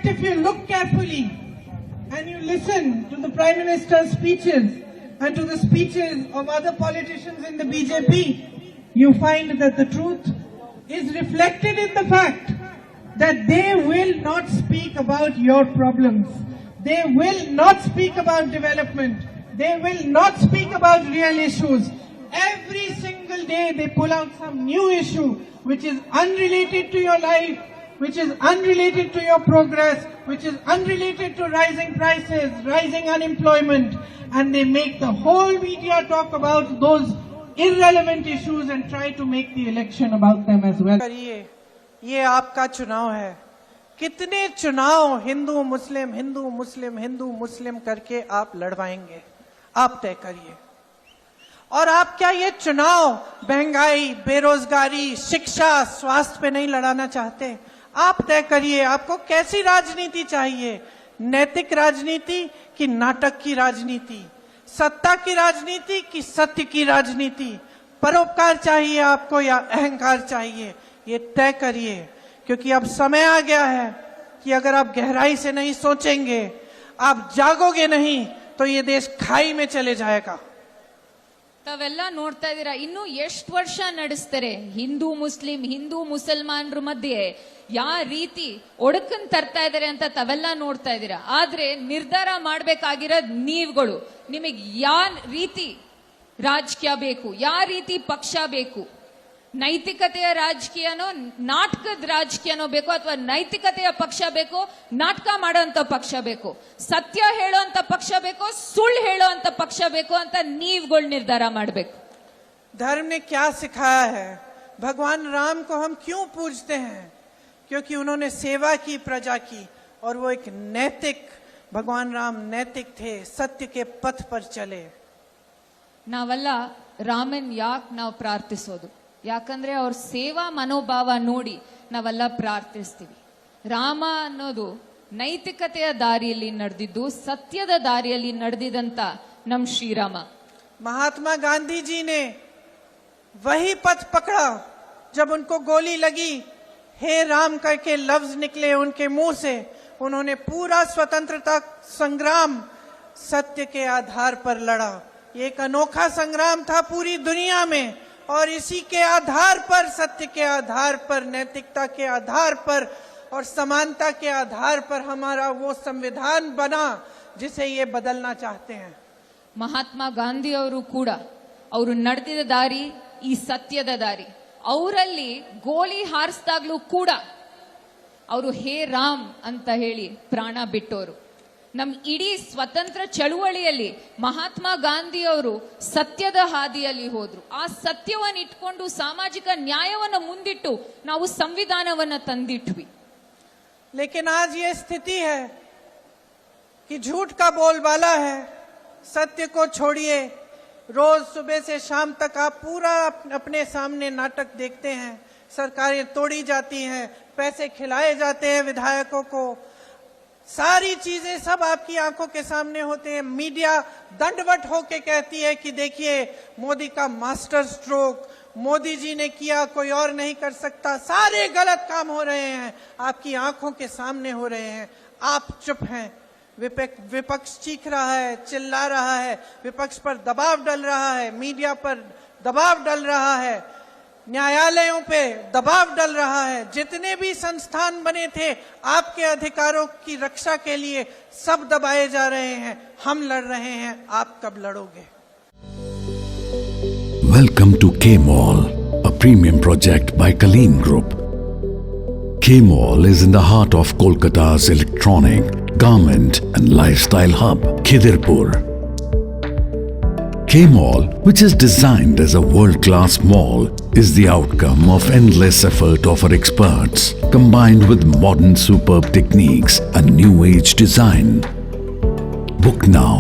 fact, if you look carefully and you listen to the Prime Minister's speeches and to the speeches of other politicians in the BJP, you find that the truth is reflected in the fact that they will not speak about your problems. They will not speak about development. They will not speak about real issues. Every single day they pull out some new issue which is unrelated to your life, which is unrelated to your progress, which is unrelated to rising prices, rising unemployment, and they make the whole media talk about those irrelevant issues and try to make the election about them as well. ये आपका चुनाव है। कितने चुनाव हिंदू मुस्लिम हिंदू मुस्लिम हिंदू मुस्लिम करके आप लड़वाएंगे, आप तय करिए। और आप क्या ये चुनाव महंगाई, बेरोजगारी, शिक्षा, स्वास्थ्य पे नहीं लड़ाना चाहते? आप तय करिए, आपको कैसी राजनीति चाहिए? नैतिक राजनीति कि नाटक की राजनीति? सत्ता की राजनीति कि सत्य की राजनीति? परोपकार चाहिए आपको या अहंकार चाहिए? ये तय करिए, क्योंकि अब समय आ गया है कि अगर आप गहराई से नहीं सोचेंगे, आप जागोगे नहीं, तो ये देश खाई में चले जाएगा। ತಾವೆಲ್ಲ ನೋಡ್ತಾ ಇದ್ದೀರಾ, ಇನ್ನು ಎಷ್ಟು ವರ್ಷ ನಡೆಸ್ತಾರೆ ಹಿಂದೂ ಮುಸಲ್ಮಾನರ ಮಧ್ಯೆ ಯಾವ ರೀತಿ ಒಡಕನ್ ತರ್ತಾ ಇದಾರೆ ಅಂತ ತಾವೆಲ್ಲ ನೋಡ್ತಾ ಇದ್ದೀರಾ. ಆದ್ರೆ ನಿರ್ಧಾರ ಮಾಡ್ಬೇಕಾಗಿರೋದು ನೀವುಗಳು. ನಿಮಗೆ ಯಾವ ರೀತಿ ರಾಜಕೀಯ ಬೇಕು, ಯಾವ ರೀತಿ ಪಕ್ಷ ಬೇಕು? ನೈತಿಕತೆಯ ರಾಜಕೀಯನೋ ನಾಟಕದ ರಾಜಕೀಯನೋ ಬೇಕು, ಅಥವಾ ನೈತಿಕತೆಯ ಪಕ್ಷ ಬೇಕು, ನಾಟಕ ಮಾಡೋಂಥ ಪಕ್ಷ ಬೇಕು, ಸತ್ಯ ಹೇಳೋಂಥ ಪಕ್ಷ ಬೇಕು, ಸುಳ್ಳು ಹೇಳೋಂಥ ಪಕ್ಷ ಬೇಕು ಅಂತ ನೀವುಗಳು ನಿರ್ಧಾರ ಮಾಡಬೇಕು. धर्म ने क्या सिखाया है? भगवान राम को हम क्यों पूजते हैं? क्योंकि उन्होंने सेवा की प्रजा की, और वो एक नैतिक, भगवान राम नैतिक थे, सत्य के पथ पर चले। ನಾವೆಲ್ಲ ರಾಮನ್ ಯಾಕೆ ನಾವು ಪ್ರಾರ್ಥಿಸೋದು? ಯಾಕಂದ್ರೆ ಅವ್ರ ಸೇವಾ ಮನೋಭಾವ ನೋಡಿ ನಾವೆಲ್ಲ ಪ್ರಾರ್ಥಿಸ್ತೀವಿ. ರಾಮ ಅನ್ನೋದು ನೈತಿಕತೆಯ ದಾರಿಯಲ್ಲಿ ನಡೆದಿದ್ದು, ಸತ್ಯದ ದಾರಿಯಲ್ಲಿ ನಡೆದಿದಂತ ನಮ್ ಶ್ರೀರಾಮ. महात्मा गांधी जी ने वही पथ पकड़ा जब उनको गोली लगी, हे राम करके लफ्ज निकले उनके मुंह से। उन्होंने पूरा स्वतंत्रता संग्राम सत्य के आधार पर लड़ा। ये एक अनोखा संग्राम था पूरी दुनिया में, और इसी के आधार पर, सत्य के आधार पर, नैतिकता के आधार पर और समानता के आधार पर हमारा वो संविधान बना जिसे ये बदलना चाहते हैं। ಮಹಾತ್ಮ ಗಾಂಧಿ ಅವರು ಕೂಡ ಅವರು ನಡೆದಿದ್ದ ದಾರಿ ಈ ಸತ್ಯದ ದಾರಿ. ಅವರಲ್ಲಿ ಗೋಲಿ ಹಾರಿಸಿದಾಗ್ಲೂ ಕೂಡ ಅವರು ಹೇ ರಾಮ್ ಅಂತ ಹೇಳಿ ಪ್ರಾಣ ಬಿಟ್ಟವರು. ನಮ್ ಇಡೀ ಸ್ವತಂತ್ರ ಚಳುವಳಿಯಲ್ಲಿ ಮಹಾತ್ಮ ಗಾಂಧಿ ಅವರು ಸತ್ಯದ ಹಾದಿಯಲ್ಲಿ ಹೋದ್ರು. ಆ ಸತ್ಯವನ್ನು ಇಟ್ಕೊಂಡು ಸಾಮಾಜಿಕ ನ್ಯಾಯವನ್ನು ಮುಂದಿಟ್ಟು ನಾವು ಸಂವಿಧಾನವನ್ನ ತಂದಿಟ್ವಿ. लेकिन आज ये स्थिति है कि झूठ का बोलबाला है। सत्य को छोड़िए, रोज सुबह से शाम तक आप पूरा अपने सामने नाटक देखते हैं। सरकारें तोड़ी जाती हैं, पैसे खिलाए जाते हैं विधायकों को, सारी चीजें सब आपकी आंखों के सामने होते हैं। मीडिया दंडवत होके कहती है कि देखिए मोदी का मास्टर स्ट्रोक, मोदी जी ने किया, कोई और नहीं कर सकता। सारे गलत काम हो रहे हैं, आपकी आंखों के सामने हो रहे हैं, आप चुप हैं। विपक्ष चीख रहा है, चिल्ला रहा है, विपक्ष पर दबाव डल रहा है, मीडिया पर दबाव डल रहा है, न्यायालयों पे दबाव डल रहा है। जितने भी संस्थान बने थे आपके अधिकारों की रक्षा के लिए, सब दबाए जा रहे हैं। हम लड़ रहे हैं, आप कब लड़ोगे? Welcome to K-Mall, a premium project by Kaleen Group. K-Mall is in the heart of Kolkata's electronic, garment and lifestyle hub, Khidirpur. K-Mall, which is designed as a world-class mall, is the outcome of endless effort of our experts, combined with modern superb techniques and new age design. Book now